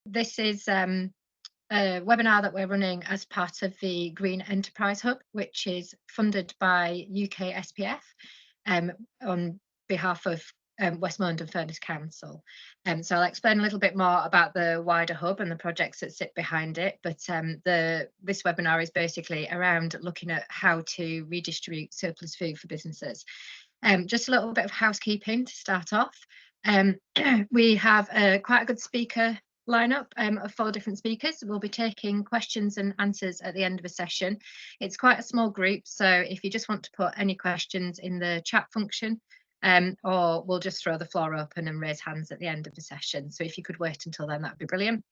This is a webinar that we're running as part of the Green Enterprise Hub, which is funded by UKSPF on behalf of Westmorland and Furness Council. So I'll explain a little bit more about the wider hub and the projects that sit behind it. But this webinar is basically around looking at how to redistribute surplus food for businesses. Just a little bit of housekeeping to start off. We have quite a good speaker lineup of 4 different speakers. We'll be taking questions and answers at the end of a session. It's quite a small group, so if you just want to put any questions in the chat function, or we'll just throw the floor open and raise hands at the end of the session. So if you could wait until then, that'd be brilliant.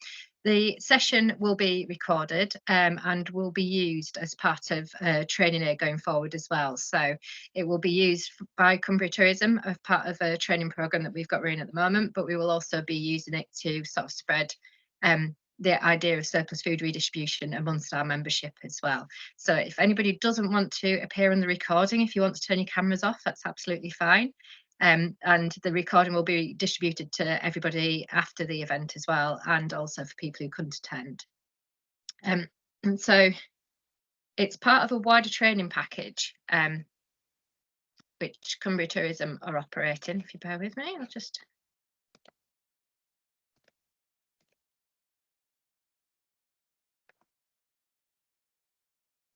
The session will be recorded and will be used as part of training aid going forward as well. So it will be used by Cumbria Tourism as part of a training programme that we've got running at the moment, but we will also be using it to sort of spread the idea of surplus food redistribution amongst our membership as well. So if anybody doesn't want to appear on the recording, if you want to turn your cameras off, that's absolutely fine. And the recording will be distributed to everybody after the event as well, and also for people who couldn't attend. And so it's part of a wider training package, which Cumbria Tourism are operating. If you bear with me, I'll just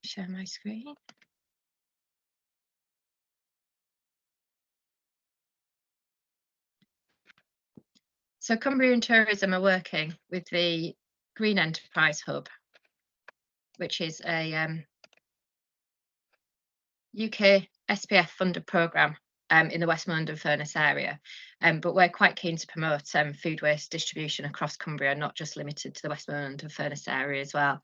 share my screen. So Cumbria and Tourism are working with the Green Enterprise Hub, which is a UKSPF funded programme in the Westmorland and Furness area. But we're quite keen to promote food waste distribution across Cumbria, not just limited to the Westmorland and Furness area as well.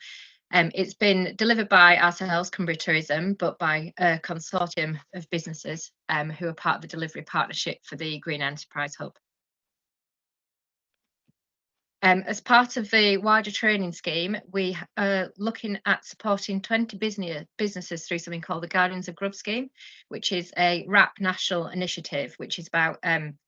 It's been delivered by ourselves, Cumbria Tourism, but by a consortium of businesses who are part of the delivery partnership for the Green Enterprise Hub. As part of the wider training scheme, we are looking at supporting 20 businesses through something called the Guardians of Grub scheme, which is a WRAP national initiative, which is about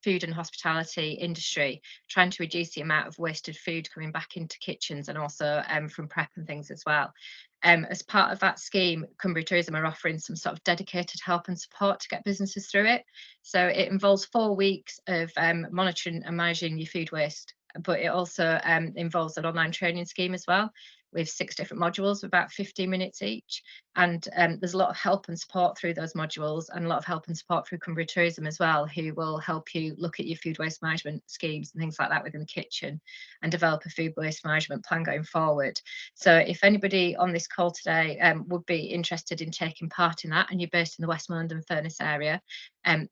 food and hospitality industry, trying to reduce the amount of wasted food coming back into kitchens and also from prep and things as well. As part of that scheme, Cumbria Tourism are offering some sort of dedicated help and support to get businesses through it. So it involves 4 weeks of monitoring and managing your food waste, but it also involves an online training scheme as well, with 6 different modules of about 15 minutes each. And there's a lot of help and support through those modules, and a lot of help and support through Cumbria Tourism as well, who will help you look at your food waste management schemes and things like that within the kitchen and develop a food waste management plan going forward. So if anybody on this call today would be interested in taking part in that, and you're based in the Westmorland and Furness area,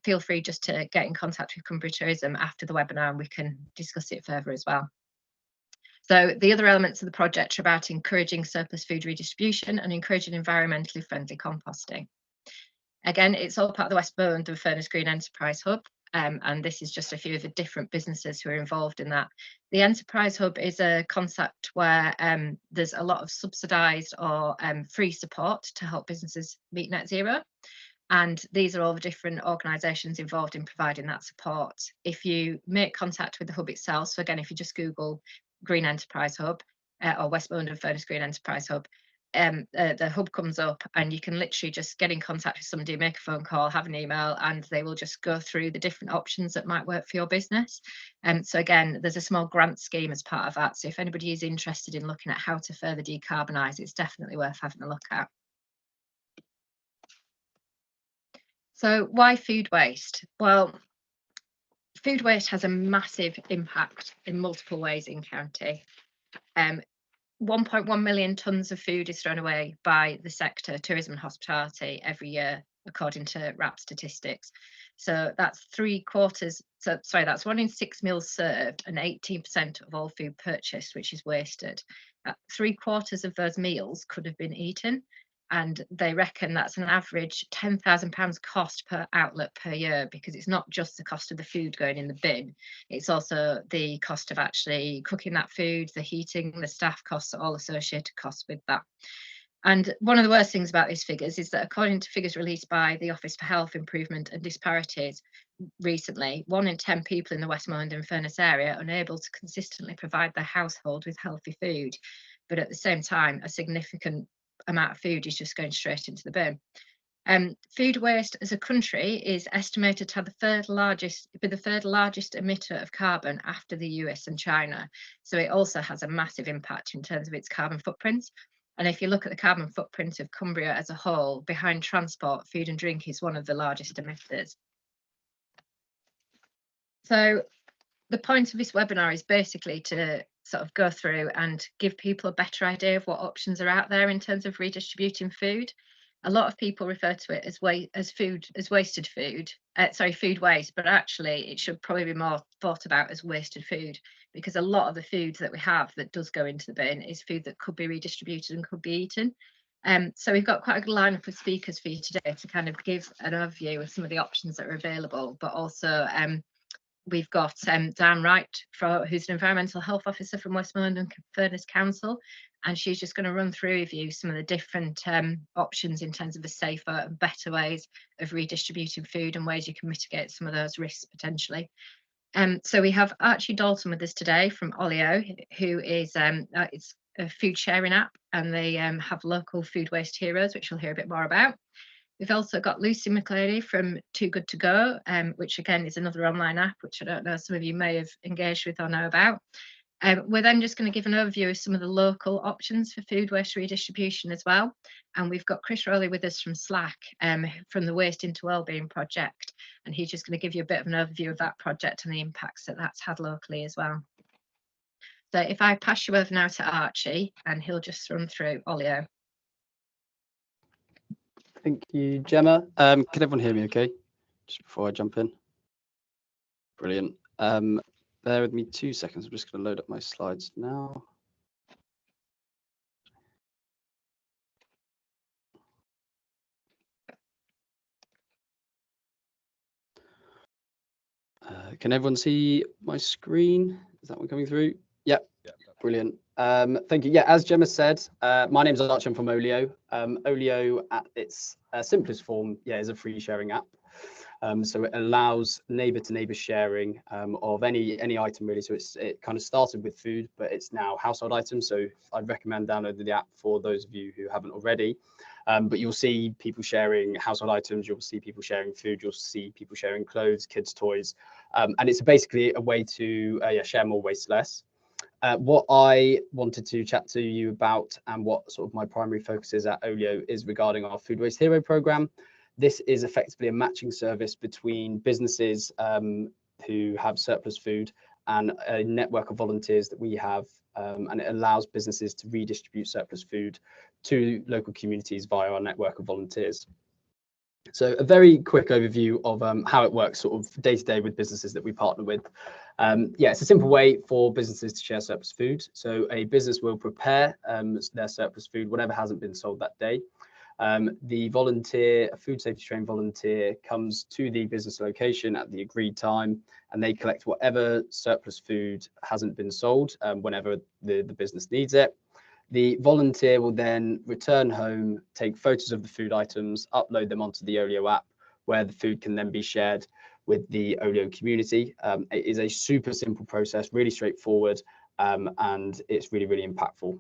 feel free just to get in contact with Cumbria Tourism after the webinar and we can discuss it further as well. So the other elements of the project are about encouraging surplus food redistribution and encouraging environmentally friendly composting. Again, it's all part of the Westmorland and Furness Green Enterprise Hub, and this is just a few of the different businesses who are involved in that. The Enterprise Hub is a concept where there's a lot of subsidised or free support to help businesses meet net zero. And these are all the different organisations involved in providing that support. If you make contact with the hub itself, so again, if you just Google Green Enterprise Hub or Westmorland and Furness Green Enterprise Hub, the hub comes up and you can literally just get in contact with somebody, make a phone call, have an email, and they will just go through the different options that might work for your business. So again, there's a small grant scheme as part of that. So if anybody is interested in looking at how to further decarbonise, it's definitely worth having a look at. So why food waste? Well, food waste has a massive impact in multiple ways in county. 1.1 million tonnes of food is thrown away by the sector, tourism and hospitality, every year, according to WRAP statistics. So that's that's 1 in 6 meals served and 18% of all food purchased, which is wasted. 3/4 of those meals could have been eaten. And they reckon that's an average £10,000 cost per outlet per year, because it's not just the cost of the food going in the bin, it's also the cost of actually cooking that food, the heating, the staff costs, all associated costs with that. And one of the worst things about these figures is that according to figures released by the Office for Health Improvement and Disparities, recently, 1 in 10 people in the Westmorland and Furness area are unable to consistently provide their household with healthy food. But at the same time, a significant amount of food is just going straight into the bin. Food waste as a country is estimated to have the third largest emitter of carbon after the US and China. So it also has a massive impact in terms of its carbon footprint. And if you look at the carbon footprint of Cumbria as a whole, behind transport, food and drink is one of the largest emitters. So the point of this webinar is basically to sort of go through and give people a better idea of what options are out there in terms of redistributing food. A lot of people refer to it as wasted food, food waste, but actually it should probably be more thought about as wasted food, because a lot of the food that we have that does go into the bin is food that could be redistributed and could be eaten. So we've got quite a good lineup of speakers for you today to kind of give an overview of some of the options that are available, but also we've got Dan Wright, who's an environmental health officer from Westmorland and Furness Council, and she's just going to run through with you some of the different options in terms of the safer and better ways of redistributing food and ways you can mitigate some of those risks potentially. So we have Archie Dalton with us today from Olio, who is it's a food sharing app, and they have local food waste heroes, which we'll hear a bit more about. We've also got Lucy McClady from Too Good To Go, which again is another online app, which I don't know, some of you may have engaged with or know about. We're then just going to give an overview of some of the local options for food waste redistribution as well. And we've got Chris Rowley with us from Slack, from the Waste into Wellbeing project. And he's just going to give you a bit of an overview of that project and the impacts that that's had locally as well. So if I pass you over now to Archie, and he'll just run through Olio. Thank you, Gemma. Can everyone hear me okay? Just before I jump in. Brilliant. Bear with me 2 seconds. I'm just going to load up my slides now. Can everyone see my screen? Is that one coming through? Yep. Yeah. Brilliant. Thank you. Yeah, as Gemma said, my name is Archie. I'm from Olio. Olio, at its simplest form, is a free sharing app. So it allows neighbour-to-neighbour sharing of any item really. So it kind of started with food, but it's now household items. So I'd recommend downloading the app for those of you who haven't already. But you'll see people sharing household items. You'll see people sharing food. You'll see people sharing clothes, kids' toys, and it's basically a way to share more, waste less. What I wanted to chat to you about, and what sort of my primary focus is at Olio, is regarding our Food Waste Hero programme. This is effectively a matching service between businesses who have surplus food and a network of volunteers that we have, and it allows businesses to redistribute surplus food to local communities via our network of volunteers. So a very quick overview of how it works sort of day to day with businesses that we partner with. It's a simple way for businesses to share surplus food. So a business will prepare their surplus food, whatever hasn't been sold that day. The volunteer, a food safety trained volunteer, comes to the business location at the agreed time, and they collect whatever surplus food hasn't been sold whenever the business needs it. The volunteer will then return home, take photos of the food items, upload them onto the Olio app, where the food can then be shared with the Olio community. It is a super simple process, really straightforward, and it's really, really impactful.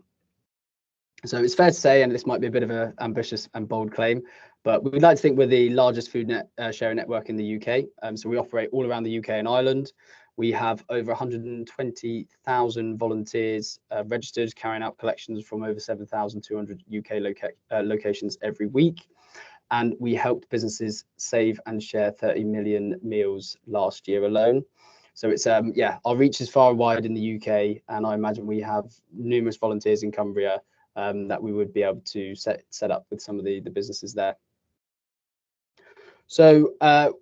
So it's fair to say, and this might be a bit of an ambitious and bold claim, but we'd like to think we're the largest food sharing network in the UK. So we operate all around the UK and Ireland. We have over 120,000 volunteers registered, carrying out collections from over 7,200 UK locations every week. And we helped businesses save and share 30 million meals last year alone. So it's our reach is far and wide in the UK, and I imagine we have numerous volunteers in Cumbria that we would be able to set up with some of the businesses there. So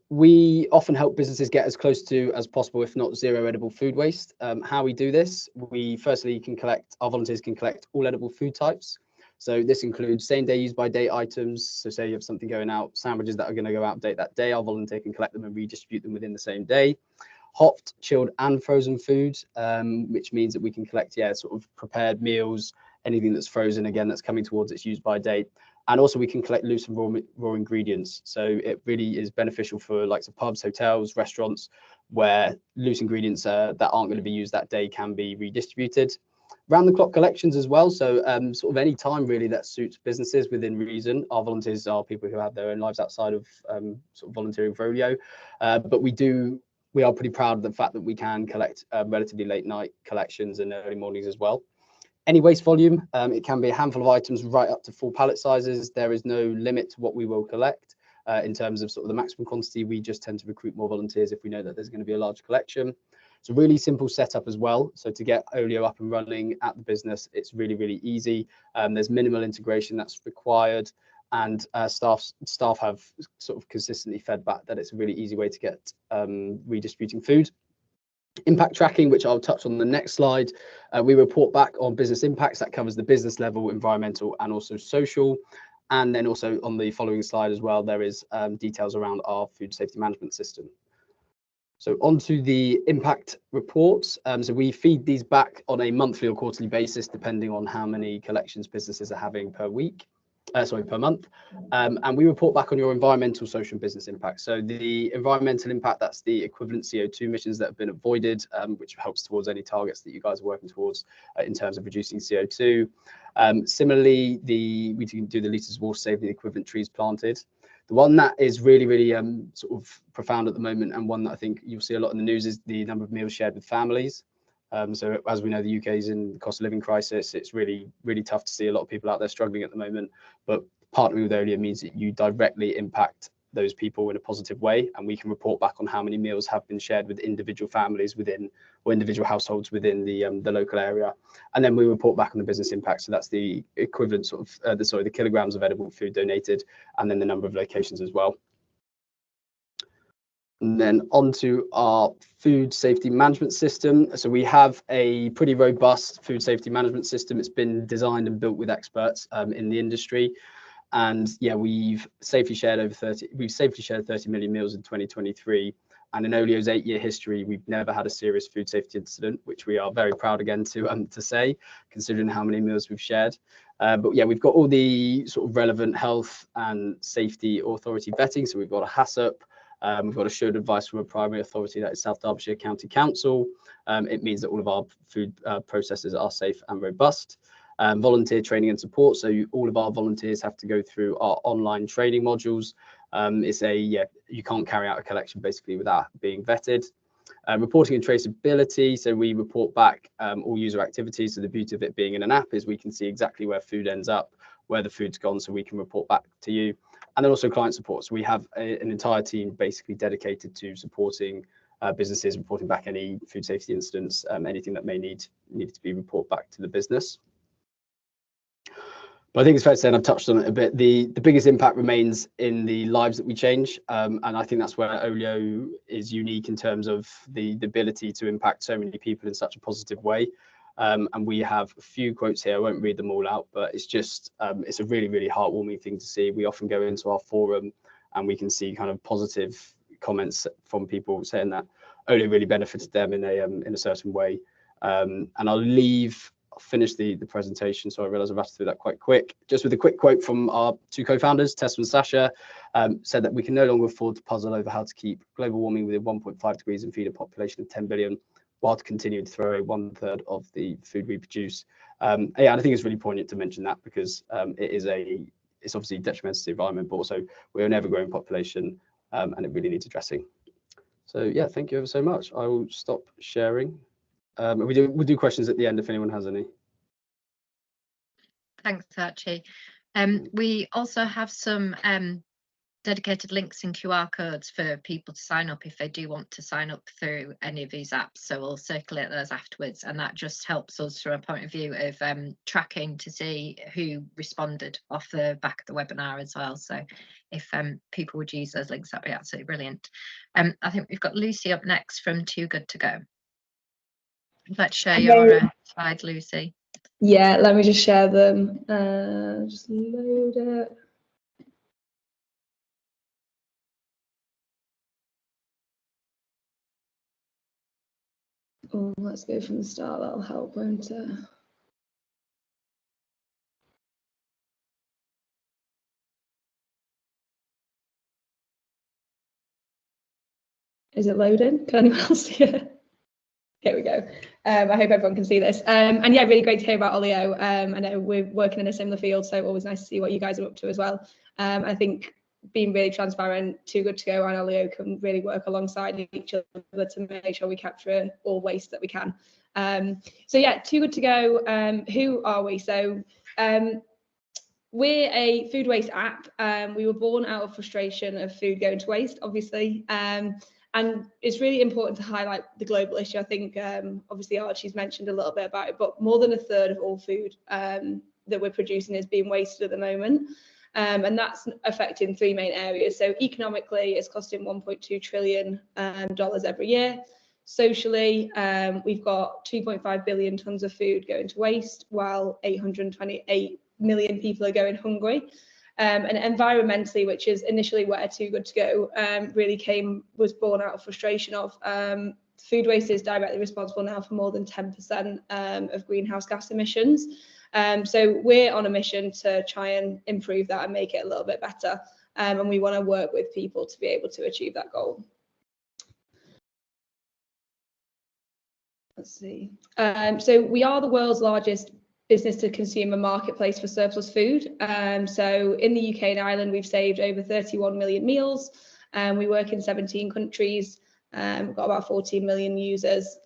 we often help businesses get as close to as possible, if not zero edible food waste. How we do this, our volunteers can collect all edible food types. So this includes same day use by date items. So say you have something going out, sandwiches that are going to go out of date that day, our volunteer can collect them and redistribute them within the same day. Hot, chilled and frozen food, which means that we can collect sort of prepared meals, anything that's frozen, again, that's coming towards its use by date. And also we can collect loose and raw ingredients. So it really is beneficial for like pubs, hotels, restaurants, where loose ingredients that aren't going to be used that day can be redistributed. Round the clock collections as well. So sort of any time really that suits businesses within reason. Our volunteers are people who have their own lives outside of sort of volunteering for Olio. But we are pretty proud of the fact that we can collect relatively late night collections and early mornings as well. Any waste volume, it can be a handful of items right up to full pallet sizes. There is no limit to what we will collect in terms of sort of the maximum quantity. We just tend to recruit more volunteers if we know that there's going to be a large collection. It's a really simple setup as well. So to get Olio up and running at the business, it's really, really easy. There's minimal integration that's required, and staff have sort of consistently fed back that it's a really easy way to get redistributing food. Impact tracking, which I'll touch on the next slide. We report back on business impacts. That covers the business level, environmental, and also social. And then also on the following slide as well, there is details around our food safety management system. So onto the impact reports. So we feed these back on a monthly or quarterly basis, depending on how many collections businesses are having per month. And we report back on your environmental, social, and business impact. So the environmental impact, that's the equivalent CO2 emissions that have been avoided, which helps towards any targets that you guys are working towards in terms of reducing CO2. Similarly, we can do the litres of water saved, the equivalent trees planted. The one that is really, really sort of profound at the moment, and one that I think you'll see a lot in the news, is the number of meals shared with families. So as we know, the UK is in the cost of living crisis. It's really, really tough to see a lot of people out there struggling at the moment. But partnering with Olio means that you directly impact those people in a positive way, and we can report back on how many meals have been shared with individual families within, or individual households within the local area. And then we report back on the business impact. So that's the equivalent sort of the kilograms of edible food donated, and then the number of locations as well. And then onto our food safety management system. So we have a pretty robust food safety management system. It's been designed and built with experts in the industry. And yeah, we've safely shared 30 million meals in 2023. And in Olio's 8-year history, we've never had a serious food safety incident, which we are very proud again to say, considering how many meals we've shared. But yeah, we've got all the sort of relevant health and safety authority vetting. So we've got a HACCP. We've got assured advice from a primary authority, that is South Derbyshire County Council. It means that all of our food processes are safe and robust. Volunteer training and support. So all of our volunteers have to go through our online training modules. You can't carry out a collection basically without being vetted. Reporting and traceability. So we report back all user activities. So the beauty of it being in an app is we can see exactly where food ends up, where the food's gone, so we can report back to you. And then also client support. So we have an entire team basically dedicated to supporting businesses, reporting back any food safety incidents, anything that may need to be reported back to the business. But I think it's fair to say, and I've touched on it a bit, the biggest impact remains in the lives that we change. And I think that's where Olio is unique in terms of the ability to impact so many people in such a positive way. And we have a few quotes here. I won't read them all out, but it's just it's a really, really heartwarming thing to see. We often go into our forum and we can see kind of positive comments from people saying that Olio really benefited them in a certain way. And I'll finish the presentation. So I realize I've rushed through that quite quick. Just with a quick quote from our two co-founders, Tessa and Sasha, said that we can no longer afford to puzzle over how to keep global warming within 1.5 degrees and feed a population of 10 billion. While to continue to throw away 1/3 of the food we produce. Yeah, and I think it's really poignant to mention that because it's obviously detrimental to the environment, but also we're an ever-growing population and it really needs addressing. So yeah, thank you ever so much. I will stop sharing. We'll do questions at the end if anyone has any. Thanks, Archie. We also have some dedicated links and QR codes for people to sign up if they do want to sign up through any of these apps. So we'll circulate those afterwards, and that just helps us from a point of view of tracking to see who responded off the back of the webinar as well. So if people would use those links, that'd be absolutely brilliant. I think we've got Lucy up next from Too Good To Go. Let's share your slides, Lucy. Yeah, let me just share them. Just load it. Oh, let's go from the start. That'll help, won't it? Is it loading? Can anyone else see it? Here we go. I hope everyone can see this. And yeah, really great to hear about Olio. I know we're working in a similar field, so always nice to see what you guys are up to as well. I think being really transparent, Too Good To Go and Olio can really work alongside each other to make sure we capture all waste that we can. So yeah, Too Good To Go. Who are we? So we're a food waste app. We were born out of frustration of food going to waste, obviously. And it's really important to highlight the global issue. I think obviously Archie's mentioned a little bit about it, but more than 1/3 of all food that we're producing is being wasted at the moment. And that's affecting 3 main areas. So economically, it's costing $1.2 trillion every year. Socially, we've got 2.5 billion tons of food going to waste, while 828 million people are going hungry. And environmentally, which is initially where Too Good To Go was born out of frustration of. Food waste is directly responsible now for more than 10% of greenhouse gas emissions. So we're on a mission to try and improve that and make it a little bit better. And we want to work with people to be able to achieve that goal. Let's see. So we are the world's largest business to consumer marketplace for surplus food. So in the UK and Ireland, we've saved over 31 million meals. We work in 17 countries. We've got about 14 million users.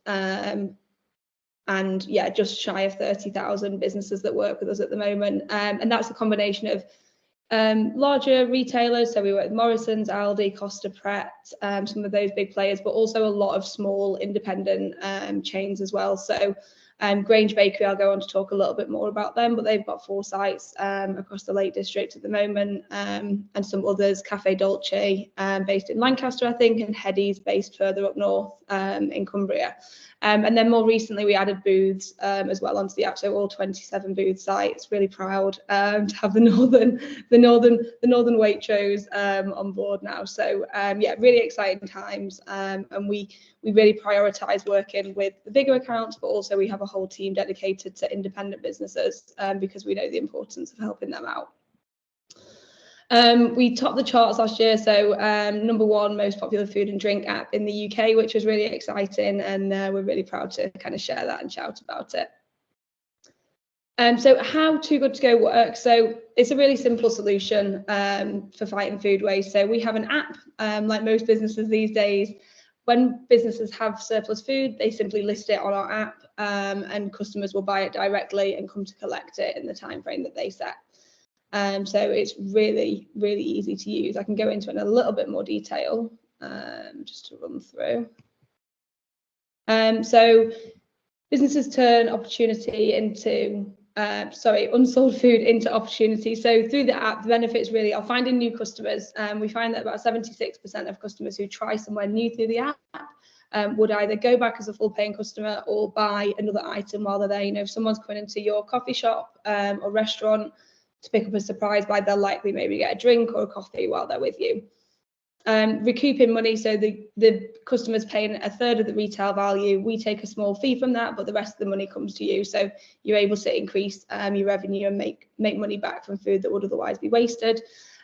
And yeah, just shy of 30,000 businesses that work with us at the moment. And that's a combination of larger retailers. So we work with Morrison's, Aldi, Costa Pret, some of those big players, but also a lot of small independent chains as well. So Grange Bakery, I'll go on to talk a little bit more about them, but they've got 4 sites across the Lake District at the moment, and some others, Cafe Dolce, based in Lancaster, I think, and Headies, based further up north in Cumbria. And then more recently, we added booths as well onto the app, so all 27 booth sites. Really proud to have the northern Waitrose on board now. So yeah, really exciting times, and we really prioritise working with the bigger accounts, but also we have a whole team dedicated to independent businesses because we know the importance of helping them out. We topped the charts last year, so #1 most popular food and drink app in the UK, which was really exciting, and we're really proud to kind of share that and shout about it. So how Too Good To Go works? So it's a really simple solution for fighting food waste. So we have an app, like most businesses these days. When businesses have surplus food, they simply list it on our app, and customers will buy it directly and come to collect it in the time frame that they set. So it's really, really easy to use. I can go into it in a little bit more detail, just to run through. So businesses turn opportunity into, unsold food into opportunity. So through the app, the benefits really are finding new customers. We find that about 76% of customers who try somewhere new through the app would either go back as a full paying customer or buy another item while they're there. You know, if someone's coming into your coffee shop or restaurant to pick up a surprise buy, they'll likely maybe get a drink or a coffee while they're with you. Recouping money, so the customer's paying 1/3 of the retail value. We take a small fee from that, but the rest of the money comes to you. So you're able to increase your revenue and make money back from food that would otherwise be wasted.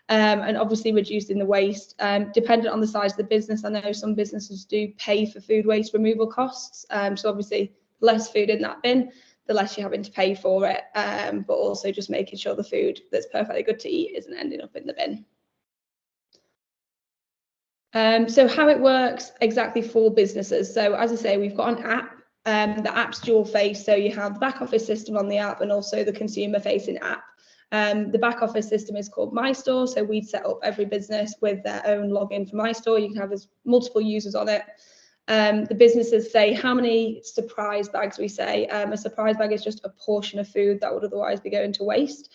And obviously reducing the waste, dependent on the size of the business. I know some businesses do pay for food waste removal costs. So obviously less food in that bin, the less you're having to pay for it, but also just making sure the food that's perfectly good to eat isn't ending up in the bin. So how it works exactly for businesses. So as I say, we've got an app. The app's dual face. So you have the back office system on the app and also the consumer facing app. The back office system is called My Store. So we'd set up every business with their own login for My Store. You can have multiple users on it. The businesses say how many surprise bags we say. A surprise bag is just a portion of food that would otherwise be going to waste.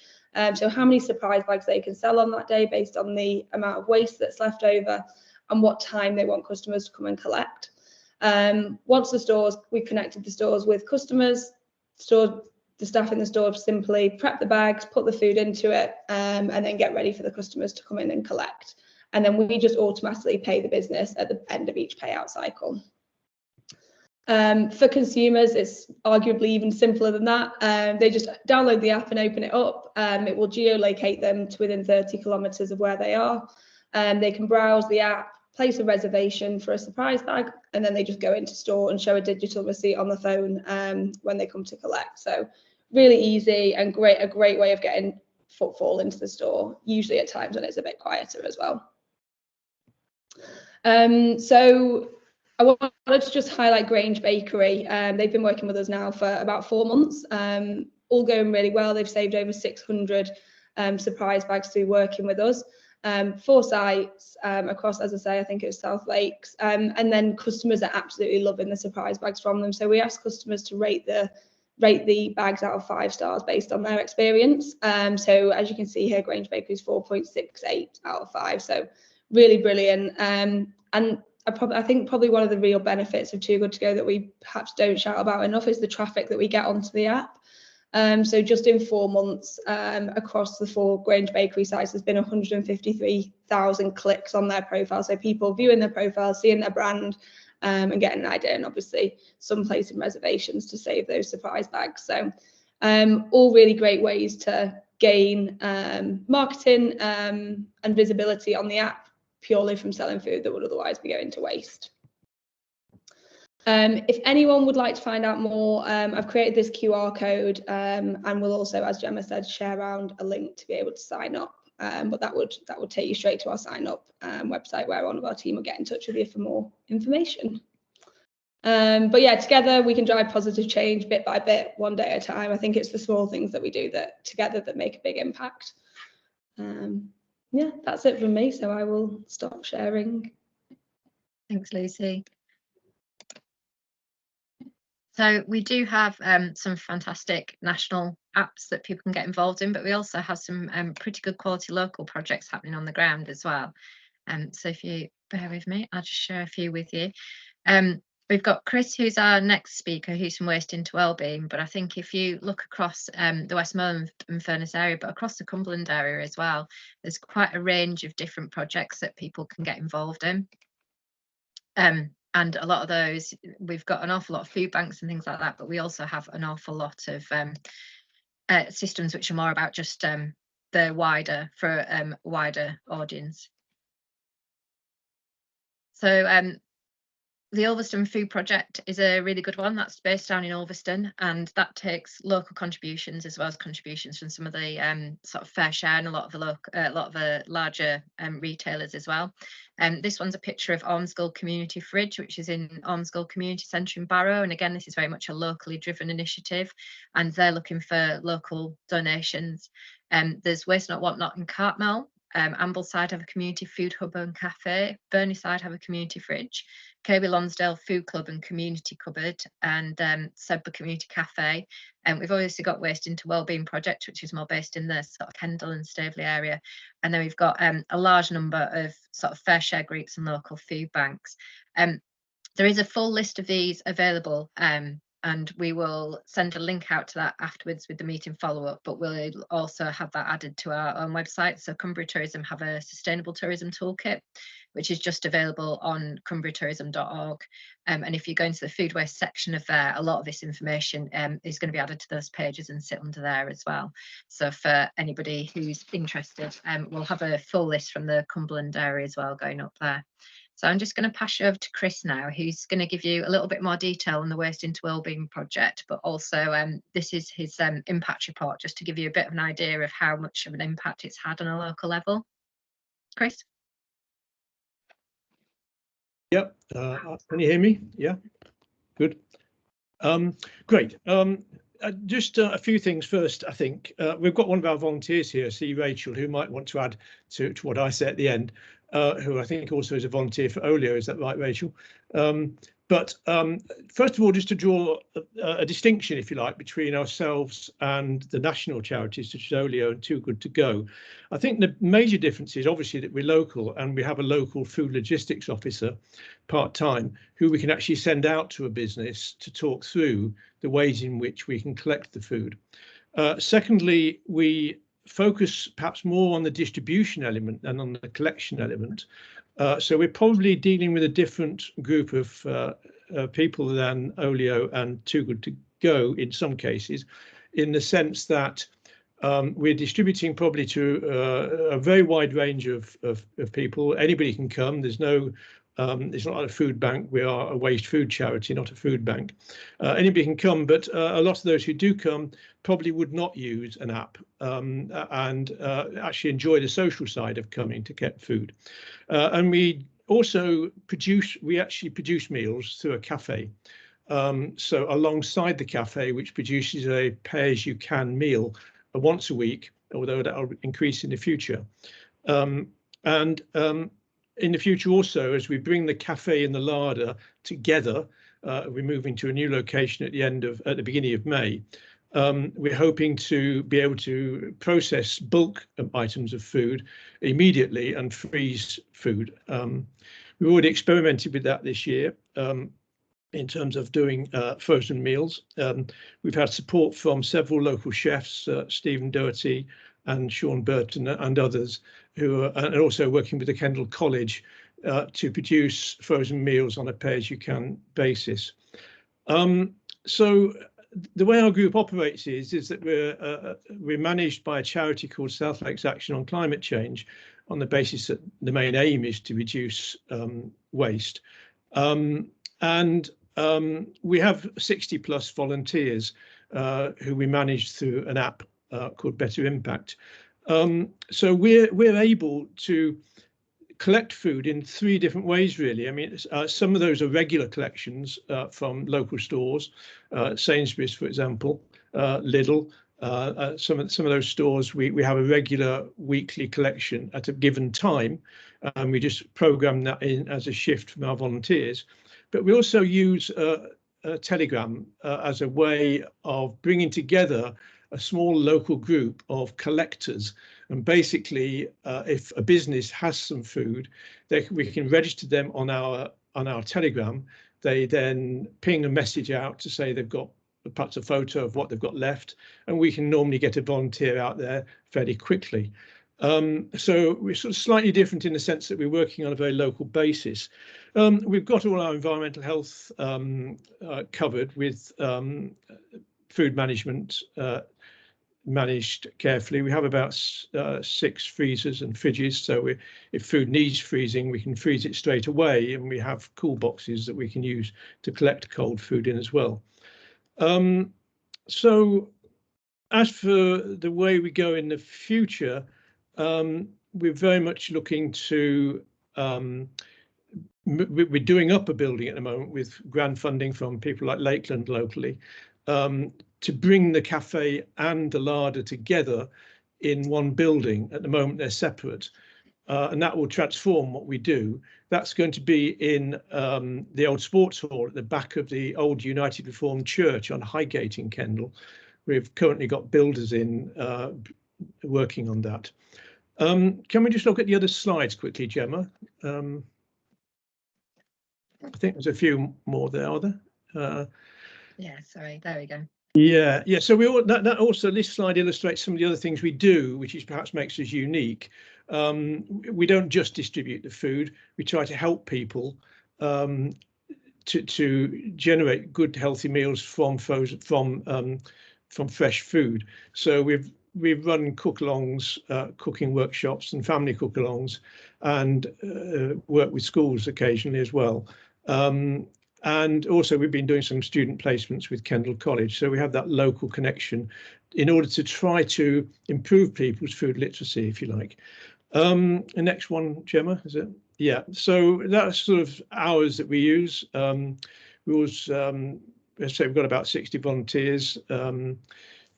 So how many surprise bags they can sell on that day based on the amount of waste that's left over and what time they want customers to come and collect. Once we've connected the stores with customers, the staff in the store simply prep the bags, put the food into it, and then get ready for the customers to come in and collect. And then we just automatically pay the business at the end of each payout cycle. For consumers, it's arguably even simpler than that. They just download the app and open it up. It will geolocate them to within 30 kilometers of where they are. They can browse the app, place a reservation for a surprise bag, and then they just go into store and show a digital receipt on the phone when they come to collect. So really easy and a great way of getting footfall into the store, usually at times when it's a bit quieter as well. So I wanted to just highlight Grange Bakery. They've been working with us now for about 4 months, all going really well. They've saved over 600 surprise bags through working with us. 4 sites across, as I say, I think it was South Lakes, and then customers are absolutely loving the surprise bags from them. So we ask customers to rate the bags out of 5 stars based on their experience. So as you can see here, Grange Bakery is 4.68 out of 5. So really brilliant. And I think probably one of the real benefits of Too Good To Go that we perhaps don't shout about enough is the traffic that we get onto the app. So just in 4 months across the 4 Grange Bakery sites, there's been 153,000 clicks on their profile. So people viewing their profile, seeing their brand, and getting an idea, and obviously some placing reservations to save those surprise bags. So all really great ways to gain marketing and visibility on the app purely from selling food that would otherwise be going to waste. If anyone would like to find out more, I've created this QR code and we'll also, as Gemma said, share around a link to be able to sign up. But that would take you straight to our sign up website where one of our team will get in touch with you for more information. But yeah, together we can drive positive change bit by bit, one day at a time. I think it's the small things that we do that together that make a big impact. Yeah, that's it from me. So I will stop sharing. Thanks, Lucy. So we do have some fantastic national apps that people can get involved in, but we also have some pretty good quality local projects happening on the ground as well. So if you bear with me, I'll just share a few with you. We've got Chris, who's our next speaker, who's from Waste into Wellbeing. But I think if you look across the Westmorland and Furness area, but across the Cumberland area as well, there's quite a range of different projects that people can get involved in. And a lot of those, we've got an awful lot of food banks and things like that, but we also have an awful lot of systems which are more about just the wider audience. So the Ulverston Food Project is a really good one that's based down in Ulverston, and that takes local contributions as well as contributions from some of the sort of fair share and a lot of the larger retailers as well. This one's a picture of Ormsgull Community Fridge, which is in Ormsgull Community Centre in Barrow, and again this is very much a locally driven initiative, and they're looking for local donations. There's Waste Not Want Not in Cartmel. Ambleside have a community food hub and cafe. Burneyside have a community fridge. Kirby Lonsdale Food Club and Community Cupboard, and Sedbergh Community Cafe. And we've obviously got Waste into Wellbeing Project, which is more based in the sort of Kendal and Staveley area. And then we've got a large number of sort of fair share groups and local food banks. There is a full list of these available, and we will send a link out to that afterwards with the meeting follow-up, but we'll also have that added to our own website. So Cumbria Tourism have a sustainable tourism toolkit, which is just available on cumbriatourism.org. And if you go into the food waste section of there, a lot of this information is going to be added to those pages and sit under there as well. So for anybody who's interested, we'll have a full list from the Cumberland area as well going up there. So I'm just going to pass you over to Chris now, who's going to give you a little bit more detail on the Waste into Wellbeing project, but also this is his impact report, just to give you a bit of an idea of how much of an impact it's had on a local level. Chris? Yep. Can you hear me? Yeah. Good. Great. Just a few things first, I think. We've got one of our volunteers here, see Rachel, who might want to add to what I say at the end, who I think also is a volunteer for Olio. Is that right, Rachel? But first of all, just to draw a distinction, if you like, between ourselves and the national charities such as Olio and Too Good To Go. I think the major difference is obviously that we're local and we have a local food logistics officer part-time who we can actually send out to a business to talk through the ways in which we can collect the food. Secondly, we focus perhaps more on the distribution element than on the collection element. So we're probably dealing with a different group of people than Olio and Too Good To Go in some cases, in the sense that We're distributing probably to a very wide range of people. Anybody can come. There's no, it's not like a food bank. We are a waste food charity, not a food bank. Anybody can come, but a lot of those who do come probably would not use an app and actually enjoy the social side of coming to get food. And we also actually produce meals through a cafe. So alongside the cafe, which produces a pay-as-you-can meal once a week, although that will increase in the future. In the future also, as we bring the cafe and the larder together, we're moving to a new location at the beginning of May. We're hoping to be able to process bulk items of food immediately and freeze food. We've already experimented with that this year. In terms of doing frozen meals. We've had support from several local chefs, Stephen Doherty and Sean Burton and others, who are and also working with the Kendal College to produce frozen meals on a pay-as-you-can basis. So the way our group operates is that we're managed by a charity called South Lakes Action on Climate Change, on the basis that the main aim is to reduce waste. We have 60 plus volunteers who we manage through an app called Better Impact. So we're able to collect food in 3 different ways, really. I mean, some of those are regular collections from local stores, Sainsbury's, for example, Lidl. Some of those stores, we have a regular weekly collection at a given time, and we just program that in as a shift from our volunteers. But we also use Telegram as a way of bringing together a small local group of collectors. And basically, if a business has some food, we can register them on our Telegram. They then ping a message out to say they've got perhaps a photo of what they've got left, and we can normally get a volunteer out there fairly quickly. So we're sort of slightly different in the sense that we're working on a very local basis. We've got all our environmental health covered with food management managed carefully. We have about 6 freezers and fridges, so if food needs freezing, we can freeze it straight away, and we have cool boxes that we can use to collect cold food in as well. So as for the way we go in the future, we're very much looking to, we're doing up a building at the moment with grant funding from people like Lakeland locally, to bring the cafe and the larder together in one building. At the moment, they're separate, and that will transform what we do. That's going to be in the old sports hall at the back of the old United Reformed Church on Highgate in Kendal. We've currently got builders in working on that. Can we just look at the other slides quickly, Gemma? I think there's a few more there, are there? Yeah, sorry, there we go. Yeah. So this slide illustrates some of the other things we do, which is perhaps makes us unique. We don't just distribute the food. We try to help people to generate good, healthy meals from fresh food. So we've run cook-alongs, cooking workshops and family cook-alongs, and work with schools occasionally as well. And also we've been doing some student placements with Kendal College. So we have that local connection in order to try to improve people's food literacy, if you like. The next one, Gemma, is it? Yeah, so that's sort of hours that we use. We always, let's say we've got about 60 volunteers.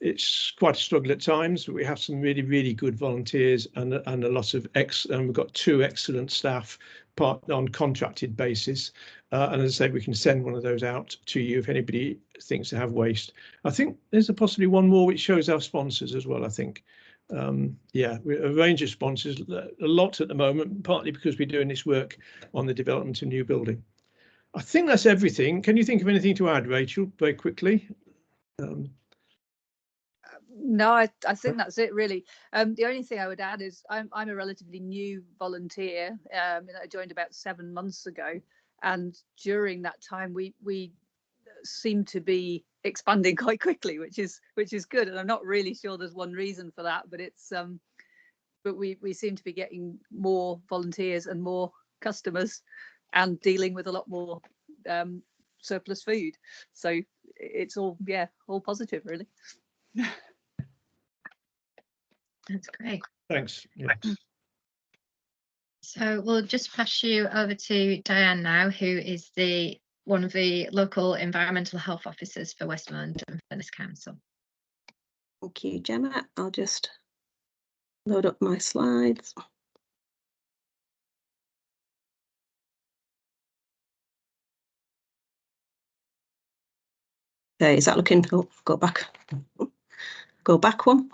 It's quite a struggle at times, but we have some really, really good volunteers and a lot of and we've got 2 excellent staff on contracted basis. And as I say, we can send one of those out to you if anybody thinks they have waste. I think there's possibly one more which shows our sponsors as well, I think. Yeah, a range of sponsors, a lot at the moment, partly because we're doing this work on the development of a new building. I think that's everything. Can you think of anything to add, Rachel, very quickly? No, I think that's it, really. The only thing I would add is I'm a relatively new volunteer. I joined about 7 months ago, and during that time we seem to be expanding quite quickly, which is good. And I'm not really sure there's one reason for that, but it's but we seem to be getting more volunteers and more customers and dealing with a lot more surplus food. So it's all positive, really. That's great. Thanks. Yeah. So we'll just pass you over to Diane now, who is one of the local environmental health officers for Westmorland and Furness Council. Thank you, Gemma. I'll just load up my slides. Okay, is that looking? Oh, go back. Go back one.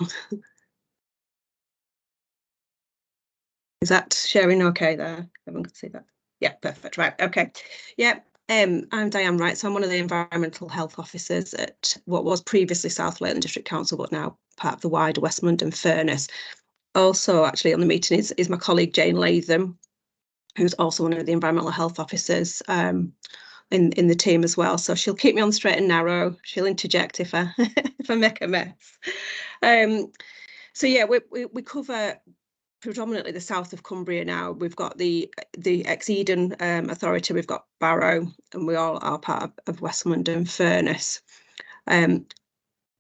Is that sharing okay there? Everyone can see that. Yeah, perfect. Right. Okay. Yeah. I'm Diane Wright, so I'm one of the environmental health officers at what was previously South Leyland District Council, but now part of the wider Westmorland and Furness. Also, actually, on the meeting is my colleague Jane Latham, who's also one of the environmental health officers in the team as well. So she'll keep me on the straight and narrow. She'll interject if I if I make a mess. So yeah, we cover predominantly the south of Cumbria now. We've got the ex-Eden Authority, we've got Barrow, and we all are part of Westmorland and Furness.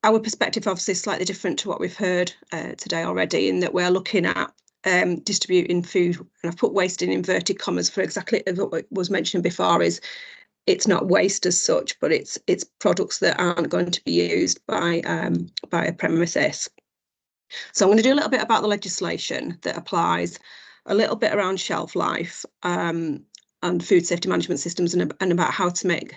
Our perspective obviously is slightly different to what we've heard today already, in that we're looking at distributing food, and I've put waste in inverted commas for exactly what was mentioned before. Is it's not waste as such, but it's products that aren't going to be used by a premises. So I'm going to do a little bit about the legislation that applies, a little bit around shelf life and food safety management systems, and about how to make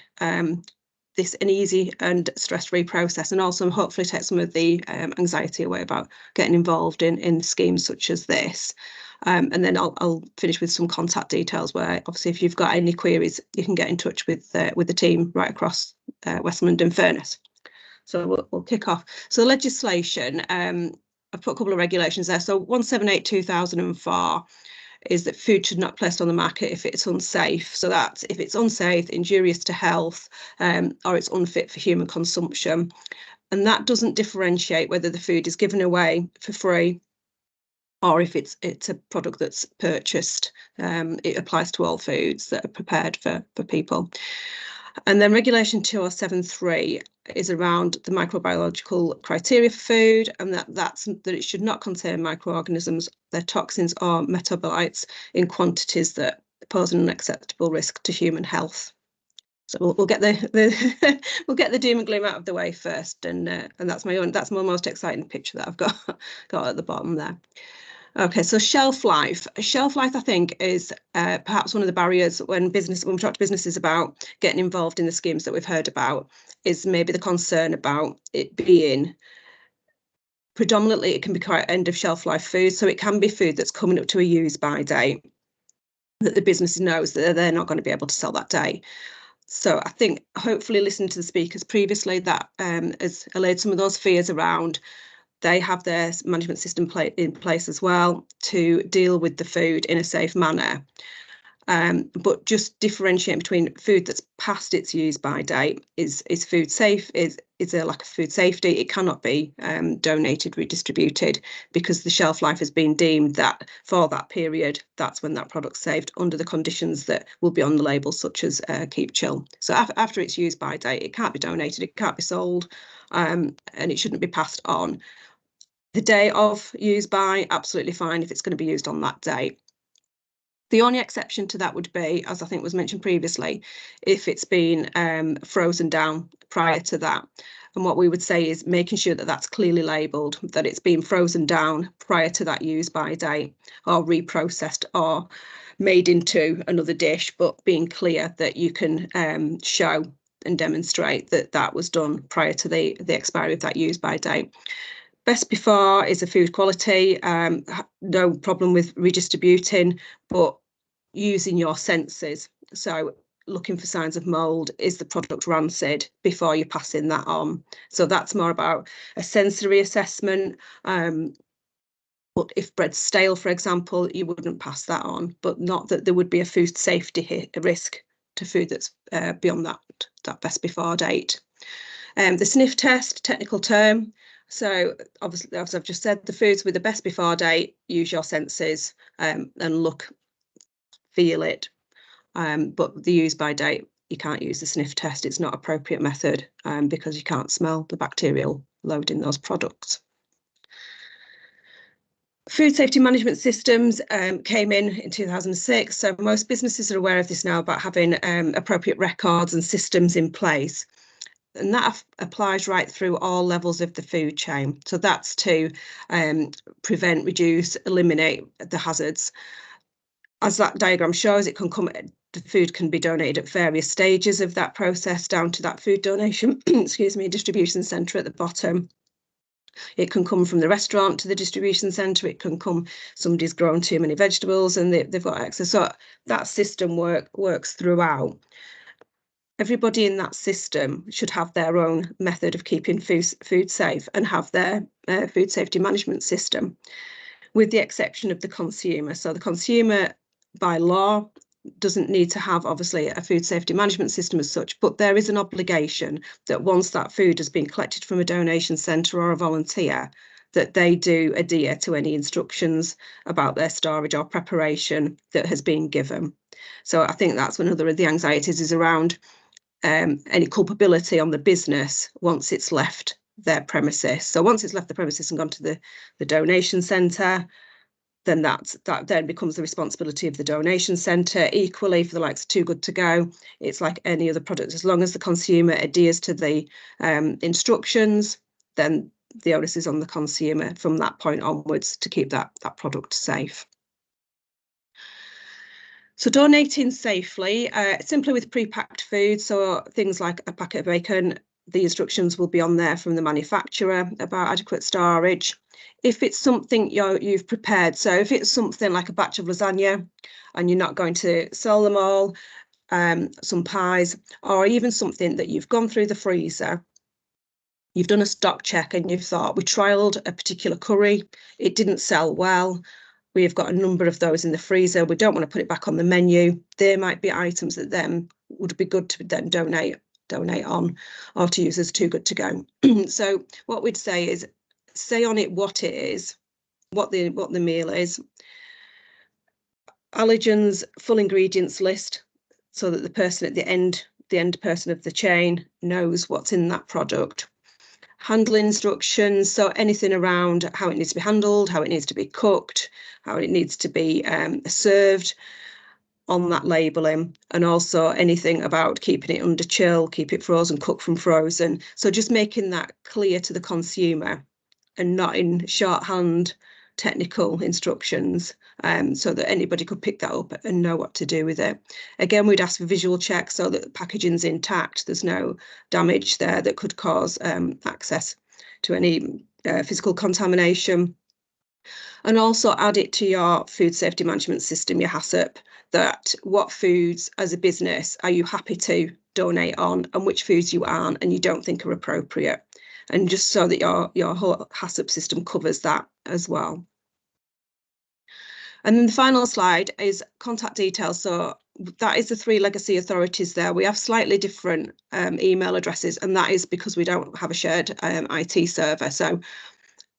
this an easy and stress-free process, and also hopefully take some of the anxiety away about getting involved in schemes such as this. And then I'll finish with some contact details, where obviously if you've got any queries, you can get in touch with the team right across Westmorland and Furness. So we'll kick off. So legislation, I've put a couple of regulations there. So 178/2004 is that food should not be placed on the market if it's unsafe. So that's if it's unsafe, injurious to health, or it's unfit for human consumption. And that doesn't differentiate whether the food is given away for free or if it's a product that's purchased. It applies to all foods that are prepared for people. And then regulation 2073 is around the microbiological criteria for food, and that it should not contain microorganisms, their toxins or metabolites in quantities that pose an unacceptable risk to human health. So we'll get the we'll get the doom and gloom out of the way first, and that's my most exciting picture that I've got at the bottom there. Okay, so shelf life. Shelf life, I think, is perhaps one of the barriers when we talk to businesses about getting involved in the schemes that we've heard about, is maybe the concern about it being predominantly, it can be quite end of shelf life food. So it can be food that's coming up to a use by date that the business knows that they're not going to be able to sell that day. So I think hopefully listening to the speakers previously, that has allayed some of those fears around. They have their management system in place as well to deal with the food in a safe manner. But just differentiate between food that's past its use by date. Is food safe? Is there lack of food safety? It cannot be donated, redistributed, because the shelf life has been deemed that for that period, that's when that product's saved under the conditions that will be on the label, such as keep chill. So after its use by date, it can't be donated, it can't be sold, and it shouldn't be passed on. The day of use by, absolutely fine if it's going to be used on that day. The only exception to that would be, as I think was mentioned previously, if it's been frozen down prior to that. And what we would say is making sure that that's clearly labelled, that it's been frozen down prior to that use by date, or reprocessed or made into another dish, but being clear that you can show and demonstrate that that was done prior to the expiry of that use by date. Best before is a food quality, no problem with redistributing, but using your senses. So looking for signs of mould, is the product rancid before you're passing that on? So that's more about a sensory assessment. But if bread's stale, for example, you wouldn't pass that on, but not that there would be a food safety risk to food that's beyond that best before date. The sniff test, technical term. So obviously, as I've just said, the foods with the best before date, use your senses and look, feel it. But the use by date, you can't use the sniff test. It's not appropriate method because you can't smell the bacterial load in those products. Food safety management systems came in 2006. So most businesses are aware of this now about having appropriate records and systems in place. And that applies right through all levels of the food chain. So that's to prevent, reduce, eliminate the hazards. As that diagram shows, it can come, the food can be donated at various stages of that process down to that food donation, excuse me, distribution centre at the bottom. It can come from the restaurant to the distribution centre. It can come, somebody's grown too many vegetables and they've got access. So that system works throughout. Everybody in that system should have their own method of keeping food safe and have their food safety management system, with the exception of the consumer. So the consumer, by law, doesn't need to have, obviously, a food safety management system as such, but there is an obligation that once that food has been collected from a donation centre or a volunteer, that they do adhere to any instructions about their storage or preparation that has been given. So I think that's another of the anxieties is around any culpability on the business once it's left their premises. So once it's left the premises and gone to the donation centre, then that then becomes the responsibility of the donation centre. Equally, for the likes of Too Good To Go, it's like any other product. As long as the consumer adheres to the instructions, then the onus is on the consumer from that point onwards to keep that product safe. So donating safely, simply with pre-packed food, so things like a packet of bacon, the instructions will be on there from the manufacturer about adequate storage. If it's something you've prepared, so if it's something like a batch of lasagna and you're not going to sell them all, some pies, or even something that you've gone through the freezer, you've done a stock check and you've thought, we trialled a particular curry, it didn't sell well, we've got a number of those in the freezer, we don't want to put it back on the menu. There might be items that then would be good to then donate on or to use as Too Good To Go. So what we'd say is, say on it what it is, what the meal is, allergens, full ingredients list, so that the person at the end person of the chain knows what's in that product. Handling instructions, so anything around how it needs to be handled, how it needs to be cooked, how it needs to be served on that labelling, and also anything about keeping it under chill, keep it frozen, cook from frozen. So just making that clear to the consumer and not in shorthand technical instructions, so that anybody could pick that up and know what to do with it. Again, we'd ask for visual checks so that the packaging's intact, there's no damage there that could cause access to any physical contamination. And also add it to your food safety management system, your HACCP, that what foods as a business are you happy to donate on and which foods you aren't and you don't think are appropriate. And just so that your whole HACCP system covers that as well. And then the final slide is contact details. So that is the 3 legacy authorities there. We have slightly different email addresses, and that is because we don't have a shared IT server. So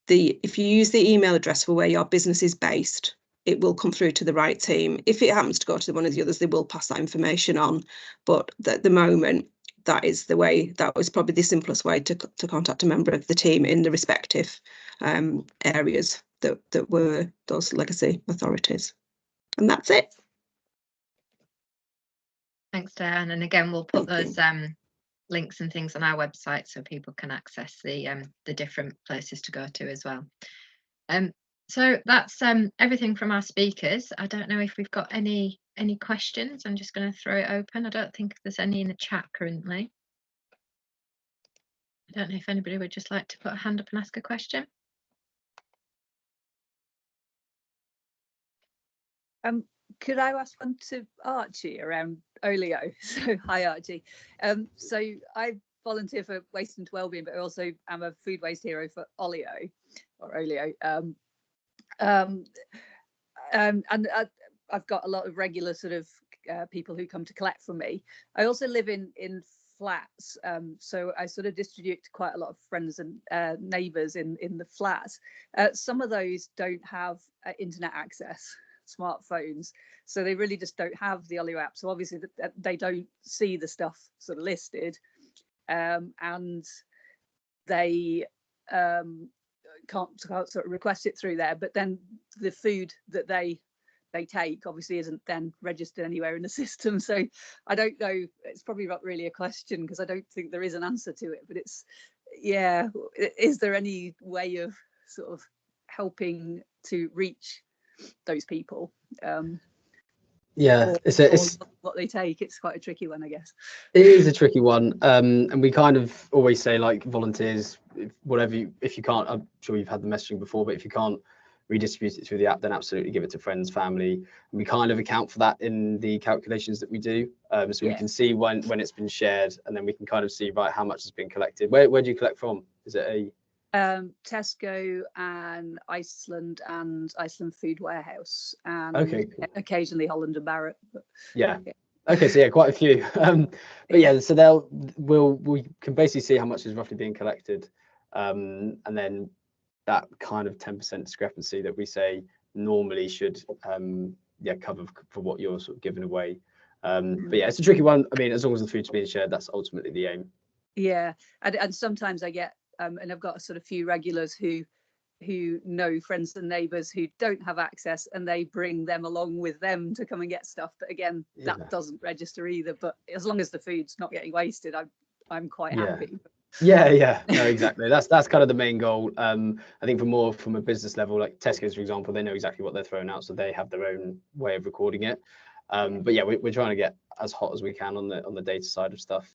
if you use the email address for where your business is based, it will come through to the right team. If it happens to go to one of the others, they will pass that information on. But at the moment, that is the way, that was probably the simplest way to contact a member of the team in the respective areas that were those legacy authorities. And that's it. Thanks, Diane. And again, we'll put those links and things on our website so people can access the different places to go to as well. So that's everything from our speakers. I don't know if we've got any questions. I'm just going to throw it open. I don't think there's any in the chat currently. I don't know if anybody would just like to put a hand up and ask a question. Could I ask one to Archie around Olio? So hi Archie. So I volunteer for Waste and Wellbeing, but I also am a food waste hero for Olio. And I've got a lot of regular sort of people who come to collect from me. I also live in flats, so I sort of distribute to quite a lot of friends and neighbours in the flats. Some of those don't have internet access, smartphones, so they really just don't have the Olio app. So obviously they don't see the stuff sort of listed, and they can't sort of request it through there. But then the food that they take obviously isn't then registered anywhere in the system. So I don't know, it's probably not really a question because I don't think there is an answer to it, but it's, yeah, is there any way of sort of helping to reach those people? Yeah, it's what they take. It's quite a tricky one, I guess. It is a tricky one, and we kind of always say, like, volunteers, if you can't, I'm sure you've had the messaging before, but if you can't redistribute it through the app, then absolutely give it to friends, family. And we kind of account for that in the calculations that we do, so we can see when it's been shared, and then we can kind of see, right, how much has been collected. Where do you collect from? Is it a Tesco and Iceland Food Warehouse, and okay, cool. Occasionally Holland and Barrett. Yeah. Okay, so yeah, quite a few. But yeah, so we can basically see how much is roughly being collected, and then that kind of 10% discrepancy that we say normally should cover for what you're sort of giving away. But yeah, it's a tricky one. I mean, as long as the food's being shared, that's ultimately the aim. Yeah, and sometimes I get and I've got a sort of few regulars who know friends and neighbours who don't have access, and they bring them along with them to come and get stuff. But again, that doesn't register either. But as long as the food's not getting wasted, I'm quite happy. Yeah, no, exactly. That's kind of the main goal. I think from a business level, like Tesco's, for example, they know exactly what they're throwing out, so they have their own way of recording it. But yeah, we're trying to get as hot as we can on the data side of stuff.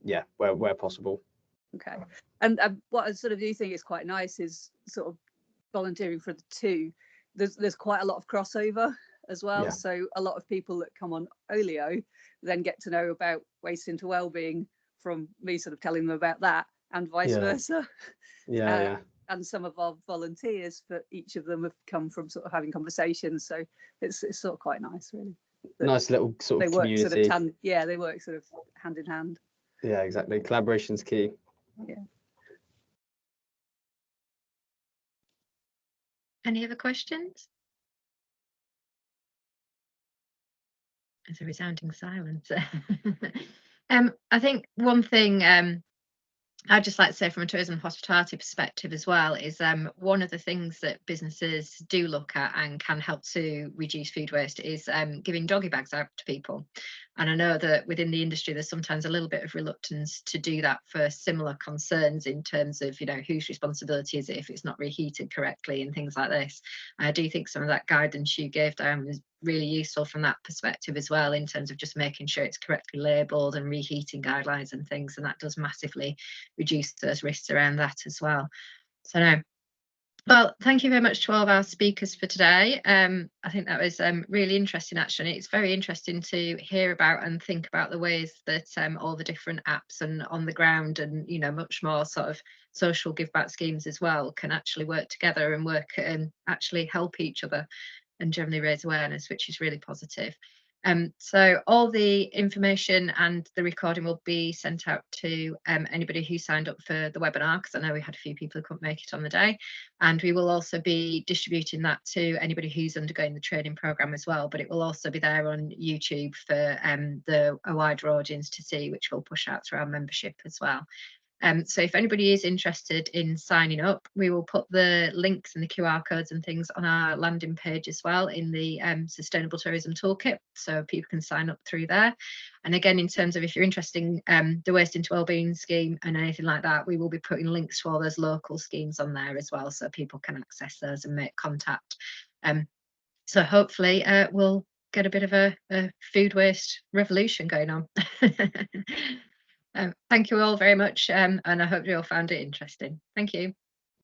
Yeah, where possible. Okay, and what I sort of do think is quite nice is sort of volunteering for the two. There's quite a lot of crossover as well. So a lot of people that come on Olio then get to know about waste into wellbeing from me sort of telling them about that, and vice versa. Yeah. And some of our volunteers, for each of them, have come from sort of having conversations. So it's sort of quite nice, really. Nice little sort of community. Work sort of they work sort of hand in hand. Yeah, exactly. Collaboration's key. Yeah. Any other questions? There's a resounding silence. I think one thing I'd just like to say from a tourism and hospitality perspective as well is one of the things that businesses do look at and can help to reduce food waste is giving doggy bags out to people. And I know that within the industry, there's sometimes a little bit of reluctance to do that for similar concerns in terms of, whose responsibility is it if it's not reheated correctly and things like this. I do think some of that guidance you gave, Diane, was really useful from that perspective as well, in terms of just making sure it's correctly labelled and reheating guidelines and things, and that does massively reduce those risks around that as well. So no. Well, thank you very much to all of our speakers for today. I think that was really interesting, actually. It's very interesting to hear about and think about the ways that all the different apps and on the ground and, much more sort of social give back schemes as well can actually work together and work and actually help each other and generally raise awareness, which is really positive. So all the information and the recording will be sent out to anybody who signed up for the webinar, because I know we had a few people who couldn't make it on the day, and we will also be distributing that to anybody who's undergoing the training program as well, but it will also be there on YouTube for a wider audience to see, which we'll push out through our membership as well. So if anybody is interested in signing up, we will put the links and the QR codes and things on our landing page as well in the Sustainable Tourism Toolkit, so people can sign up through there. And again, in terms of if you're interested in the Waste into Wellbeing scheme and anything like that, we will be putting links to all those local schemes on there as well, so people can access those and make contact. So hopefully we'll get a bit of a food waste revolution going on. Thank you all very much, and I hope you all found it interesting. Thank you.